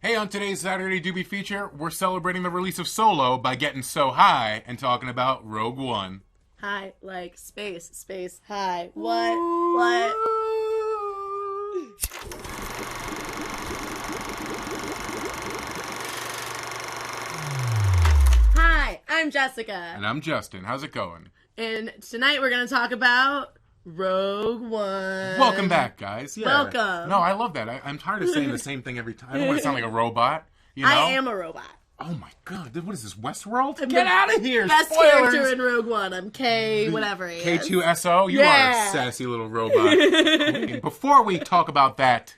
Hey, on today's Saturday Doobie Feature, we're celebrating the release of Solo by getting so high and talking about Rogue One. High, like space, high. What? Hi, I'm Jessica. And I'm Justin. How's it going? And tonight we're going to talk about Rogue One. Welcome back, guys. Yeah. Welcome. No, I love that. I'm tired of saying the same thing every time. I don't want to sound like a robot. You know? I am a robot. Oh my god, what is this, Westworld? Get out of here! Best Spoilers! character in Rogue One. I'm K, whatever he is. K2SO? You are a sassy little robot. Queen. Before we talk about that,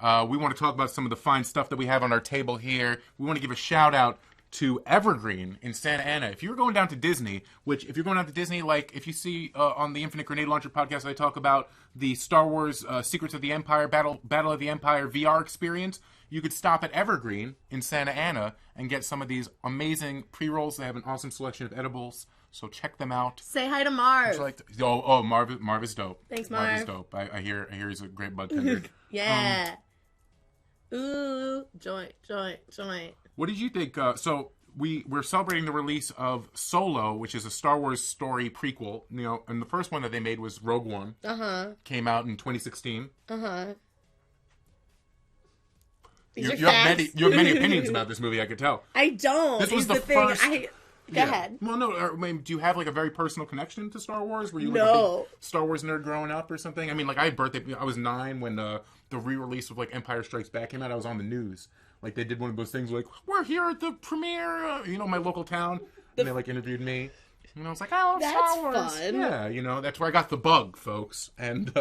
we want to talk about some of the fine stuff that we have on our table here. We want to give a shout out to Evergreen in Santa Ana. If you're going down to Disney, which if you're going down to Disney, like if you see on the Infinite Grenade Launcher podcast, I talk about the Star Wars Secrets of the Empire, Battle of the Empire VR experience, you could stop at Evergreen in Santa Ana and get some of these amazing pre-rolls. They have an awesome selection of edibles, so check them out. Say hi to Marv. Marv is dope. Thanks, Marv. Marv is dope. I hear he's a great bud tender. Yeah. Ooh, joint. What did you think? So we're celebrating the release of Solo, which is a Star Wars story prequel. You know, and the first one that they made was Rogue One. Came out in 2016. You have many opinions about this movie, I could tell. I don't. This was the first. thing. Go ahead. Well, no. I mean, do you have like a very personal connection to Star Wars? Were you like a big Star Wars nerd growing up or something? I mean, like I had birthday. I was 9 when the re-release of like Empire Strikes Back came out. I was on the news. Like they did one of those things like we're here at the premiere, my local town, and they like interviewed me. And I was like, I love Star Wars. Fun. Yeah, that's where I got the bug, folks. And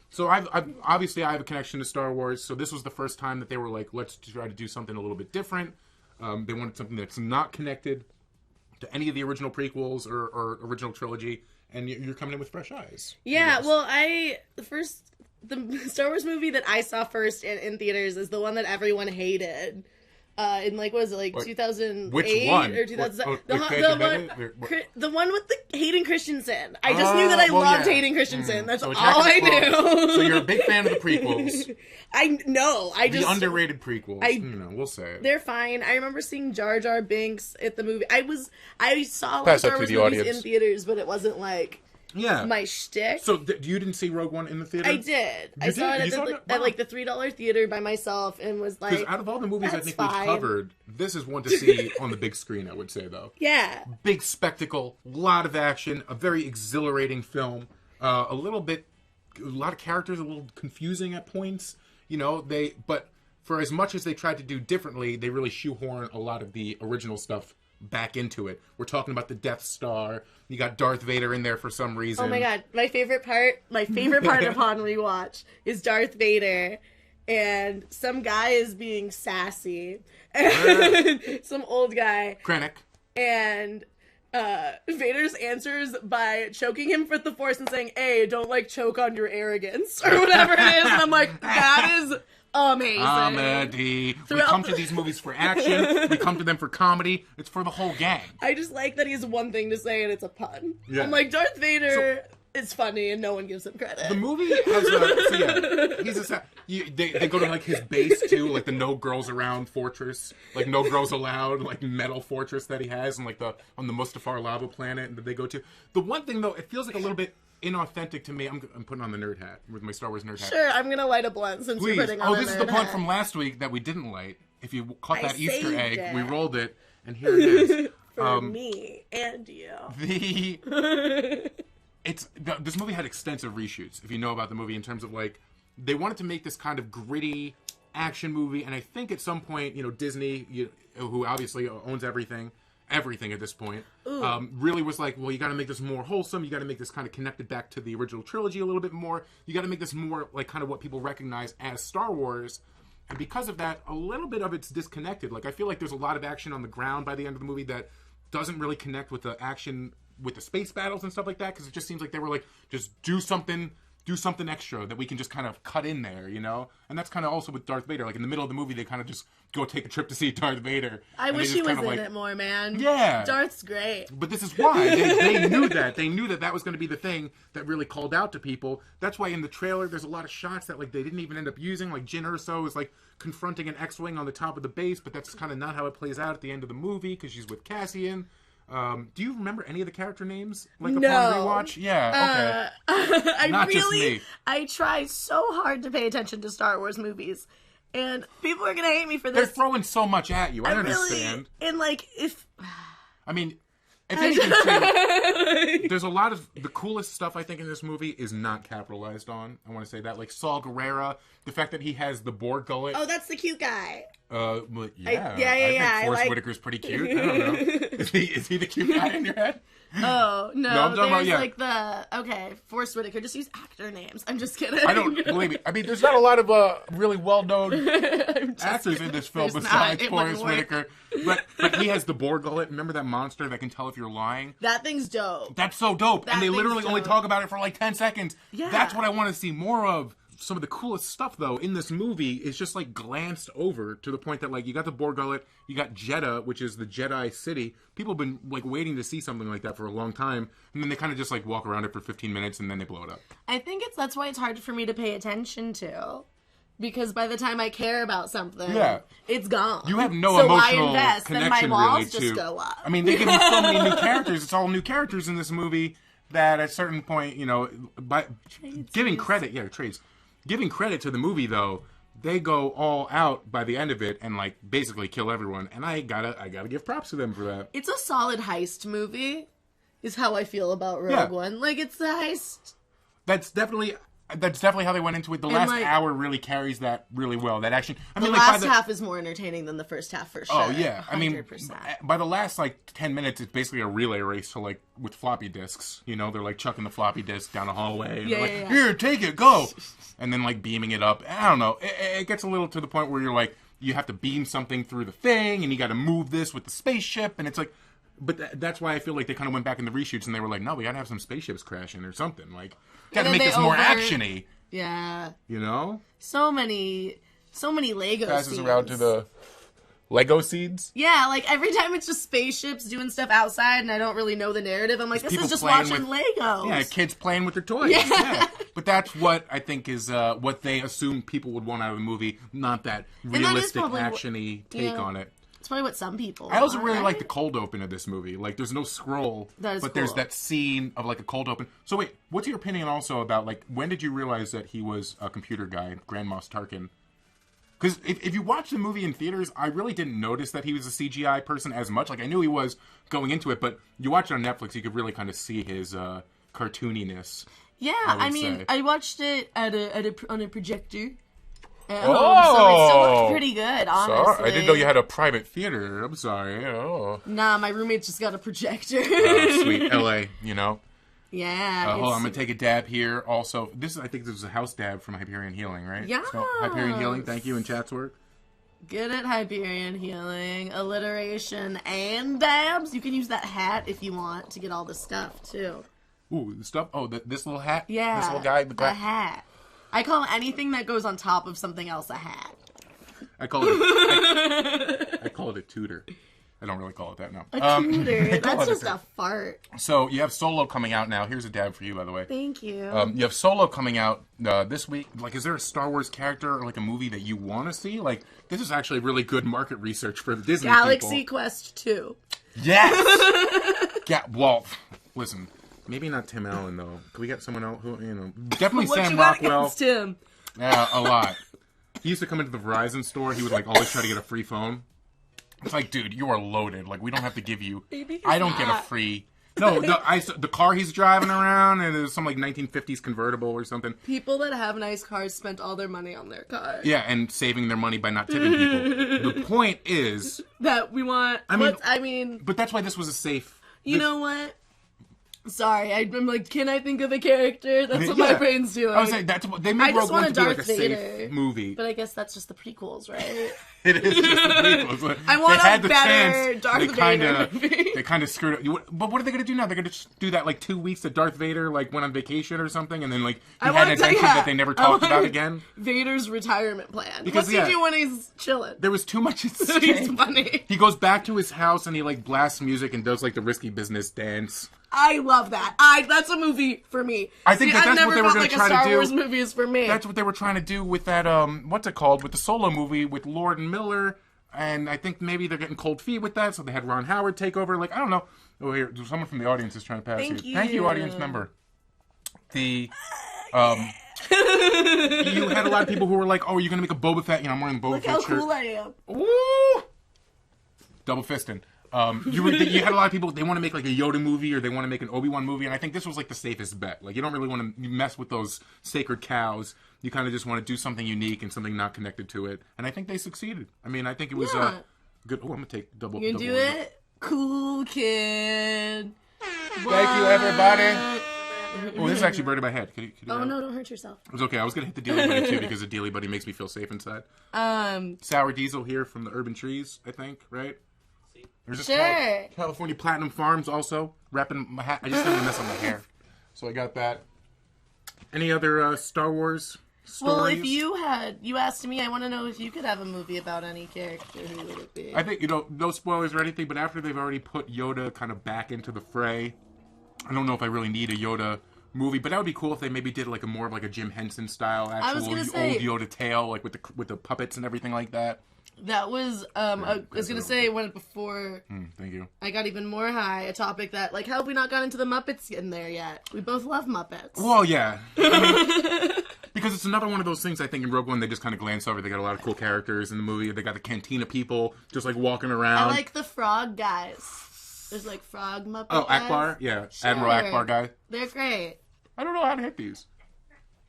so I have a connection to Star Wars. So this was the first time that they were like, let's try to do something a little bit different. They wanted something that's not connected to any of the original prequels or original trilogy, and you're coming in with fresh eyes. Yeah, well, the Star Wars movie that I saw first in theaters is the one that everyone hated. In like, what was it, like 2008? Which one? Or 2007? The one with the Hayden Christensen. I just knew that I loved Hayden Christensen. That's all I knew. So you're a big fan of the prequels. The underrated prequels. We'll say it. They're fine. I remember seeing Jar Jar Binks at the movie. I saw a lot of Star Wars movies in theaters, but it wasn't like my shtick. So you didn't see Rogue One in the theater? I did. I saw it at like the $3 theater by myself and was like, because out of all the movies I think we've covered, this is one to see on the big screen, I would say, though. Yeah. Big spectacle, a lot of action, a very exhilarating film, a lot of characters, a little confusing at points, but for as much as they tried to do differently, they really shoehorn a lot of the original stuff back into it. We're talking about the Death Star. You got Darth Vader in there for some reason. Oh my god, my favorite part upon rewatch is Darth Vader and some guy is being sassy. Some old guy. Krennic. And Vader's answers by choking him with the Force and saying, "Hey, don't choke on your arrogance," or whatever it is. And I'm like, that is amazing. Comedy. We come to these movies for action. We come to them for comedy. It's for the whole gang. I just like that he has one thing to say and it's a pun. Yeah. I'm like, Darth Vader is funny and no one gives him credit. The movie has they go to his base too, like the no girls around fortress, like no girls allowed, like metal fortress that he has, and on the Mustafar lava planet that they go to. The one thing though, it feels like a little bit inauthentic to me. I'm putting on the nerd hat with my Star Wars nerd hat. Sure, I'm gonna light a blunt since you're putting on this is the blunt from last week that we didn't light. If you caught that Easter egg, we rolled it, and here it is. For me and you. This movie had extensive reshoots, if you know about the movie, in terms of they wanted to make this kind of gritty action movie, and I think at some point, Disney, who obviously owns everything at this point, really was like, well, you got to make this more wholesome. You got to make this kind of connected back to the original trilogy a little bit more. You got to make this more like kind of what people recognize as Star Wars. And because of that, a little bit of it's disconnected. I feel like there's a lot of action on the ground by the end of the movie that doesn't really connect with the action with the space battles and stuff like that, because it just seems like they were like, just do something do something extra that we can just kind of cut in there, you know? And that's kind of also with Darth Vader. Like, in the middle of the movie, they kind of just go take a trip to see Darth Vader. I wish he was in it more, man. Yeah. Darth's great. But this is why. They knew that. They knew that that was going to be the thing that really called out to people. That's why in the trailer, there's a lot of shots that, like, they didn't even end up using. Like, Jyn Erso is, like, confronting an X-Wing on the top of the base, but that's kind of not how it plays out at the end of the movie, because she's with Cassian. Do you remember any of the character names? Like, upon rewatch? Yeah, okay. Not just me. I try so hard to pay attention to Star Wars movies, and people are gonna hate me for this. They're throwing so much at you. I understand. And, like, if anything, too, there's a lot of the coolest stuff I think in this movie is not capitalized on. I want to say that, like Saul Guerrera, the fact that he has the Borg gullet. Oh, that's the cute guy. Well, yeah. I think Forrest Whitaker's pretty cute. I don't know. Is he the cute guy in your head? Oh, no. I'm talking about, okay, Forrest Whitaker. Just use actor names. I'm just kidding. I don't, believe me. I mean, there's not a lot of really well-known actors in this film besides Forrest Whitaker. But he has the Borg gullet. Remember that monster that can tell if you're lying? That thing's dope. That's so dope. And they literally only talk about it for like 10 seconds. Yeah. That's what I want to see more of. Some of the coolest stuff, though, in this movie is just, like, glanced over to the point that, like, you got the Borg gullet, you got Jeddah, which is the Jedi City. People have been, like, waiting to see something like that for a long time, and then they kind of just, like, walk around it for 15 minutes, and then they blow it up. I think that's why it's hard for me to pay attention to. Because by the time I care about something, it's gone. You have no emotional connection, then my walls really, just go up. I mean, they give you so many new characters. It's all new characters in this movie that at a certain point, you know, by giving credit, giving credit to the movie, though, they go all out by the end of it and, like, basically kill everyone. And I gotta give props to them for that. It's a solid heist movie, is how I feel about Rogue One. Like, it's the heist. That's definitely how they went into it. The last hour really carries that really well. That action. I mean, the last half is more entertaining than the first half, for sure. Oh, yeah. 100%. I mean, by the last, like, 10 minutes, it's basically a relay race to, like, with floppy disks. You know, they're, like, chucking the floppy disk down a hallway. And they're like, here, take it, go! And then, like, beaming it up. I don't know. It gets a little to the point where you're like, you have to beam something through the thing, and you got to move this with the spaceship, and it's like... But that's why I feel like they kind of went back in the reshoots, and they were like, no, we got to have some spaceships crashing or something. Like, got to make this more action-y. Yeah. You know? So many Lego passes scenes. Around to the Lego seeds? Yeah, like every time it's just spaceships doing stuff outside and I don't really know the narrative, I'm like, this is just watching Legos. Yeah, kids playing with their toys. Yeah. But that's what I think is what they assume people would want out of the movie, not that realistic, action-y take on it. It's probably what some people I also really like the cold open of this movie. Like, there's no scroll, but there's that scene of, like, a cold open. So, wait, what's your opinion also about, like, when did you realize that he was a computer guy, Grand Moff Tarkin? Because if you watch the movie in theaters, I really didn't notice that he was a CGI person as much. Like, I knew he was going into it, but you watch it on Netflix, you could really kind of see his cartooniness. Yeah, I mean, I watched it on a projector. So it still looked pretty good, honestly. Sorry. I didn't know you had a private theater. I'm sorry. Oh. Nah, my roommate just got a projector. Oh, sweet. LA, you know? Yeah. Hold on, I'm going to take a dab here. Also, I think this is a house dab from Hyperion Healing, right? Yeah. So, Hyperion Healing, thank you, in chat's work. Good at Hyperion Healing, alliteration, and dabs. You can use that hat if you want to get all the stuff, too. Ooh, the stuff? Oh, this little hat? Yeah. This little guy? The hat. I call anything that goes on top of something else a hat. I call it a tutor. I don't really call it that now. A tutor. That's just a fart. So you have Solo coming out now. Here's a dab for you, by the way. Thank you. You have Solo coming out this week. Like, is there a Star Wars character or like a movie that you want to see? Like, this is actually really good market research for the Disney Galaxy people. Quest 2. Yes. Well, listen. Maybe not Tim Allen, though. Can we get someone else who, you know... Definitely Sam Rockwell. What you got against Tim? Yeah, a lot. He used to come into the Verizon store. He would, like, always try to get a free phone. It's like, dude, you are loaded. Like, we don't have to give you... I don't get a free... No, the car he's driving around, and there's some, like, 1950s convertible or something. People that have nice cars spent all their money on their car. Yeah, and saving their money by not tipping people. The point is... That we want... But that's why this was a safe... You know what? Sorry, I'm like, can I think of a character? That's what my brain's doing. I was saying, they made Rogue One to be like a Vader, safe movie. But I guess that's just the prequels, right? It is just the prequels. I want a better Darth Vader movie. They kind of screwed up. But what are they going to do now? They're going to just do that like 2 weeks that Darth Vader like went on vacation or something, and then like he had an adventure that they never talked about again. Vader's retirement plan. Because, What's he do when he's chilling? There was too much at stake. He's funny. He goes back to his house and he like blasts music and does like the risky business dance. I love that. That's a movie for me. I think that's what they were going to try to do. Star Wars movie is for me. That's what they were trying to do with that, what's it called? With the Solo movie with Lord and Miller. And I think maybe they're getting cold feet with that, so they had Ron Howard take over. Like, I don't know. Oh, here, someone from the audience is trying to pass you. Thank you, audience member. You had a lot of people who were like, oh, you're going to make a Boba Fett. You know, I'm wearing the Boba Fett shirt. Look how cool I am. Woo! Double fisting. You had a lot of people, they want to make like a Yoda movie or they want to make an Obi-Wan movie, and I think this was like the safest bet. Like, you don't really want to mess with those sacred cows. You kind of just want to do something unique and something not connected to it. And I think they succeeded. I mean, I think it was good. Oh, I'm going to take double. You do it? Cool kid. Thank you, everybody. Oh, this is actually burned in my head. Could you no, don't hurt yourself. It was okay. I was going to hit the Dealy Buddy too because the Dealy Buddy makes me feel safe inside. Sour Diesel here from the Urban Trees, I think, right? There's this California Platinum Farms also. Wrapping my hat. I just didn't mess up my hair. So I got that. Any other Star Wars stories? Well, if you asked me, I want to know if you could have a movie about any character, who would it be? I think, no spoilers or anything, but after they've already put Yoda kind of back into the fray, I don't know if I really need a Yoda movie, but that would be cool if they maybe did like more of like a Jim Henson style, actual old Yoda tale, like with the puppets and everything like that. That was, I was going to say, when before thank you. I got even more high, a topic that, like, how have we not gotten into the Muppets in there yet? We both love Muppets. Well, yeah. I mean, because it's another one of those things, I think, in Rogue One, they just kind of glance over. They got a lot of cool characters in the movie. They got the Cantina people just, like, walking around. I like the frog guys. There's, like, frog Muppet guys. Akbar? Yeah. Sure. Admiral Akbar guy. They're great. I don't know how to hit these.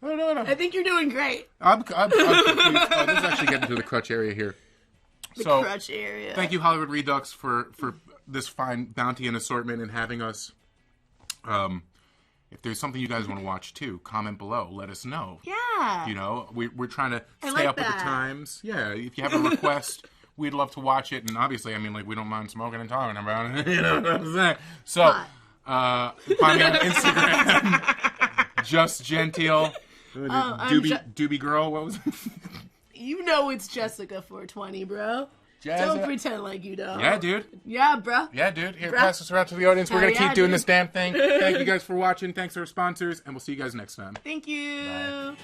I don't know. I think you're doing great. I'm confused. Let's actually get into the crutch area here. The crutch area. Thank you, Hollywood Redux, for this fine bounty and assortment and having us. If there's something you guys want to watch too, comment below. Let us know. Yeah. We're trying to stay up with the times. Yeah. If you have a request, we'd love to watch it. And obviously, I mean, like, we don't mind smoking and talking about it. You know what I'm saying? So, find me on Instagram. Just Gentile. Doobie Girl. What was it? You know it's Jessica 420, bro. Don't pretend like you don't. Yeah, dude. Yeah, bro. Yeah, dude. Here, pass this around to the audience. We're going to keep doing this damn thing. Thank you guys for watching. Thanks to our sponsors, and we'll see you guys next time. Thank you. Bye.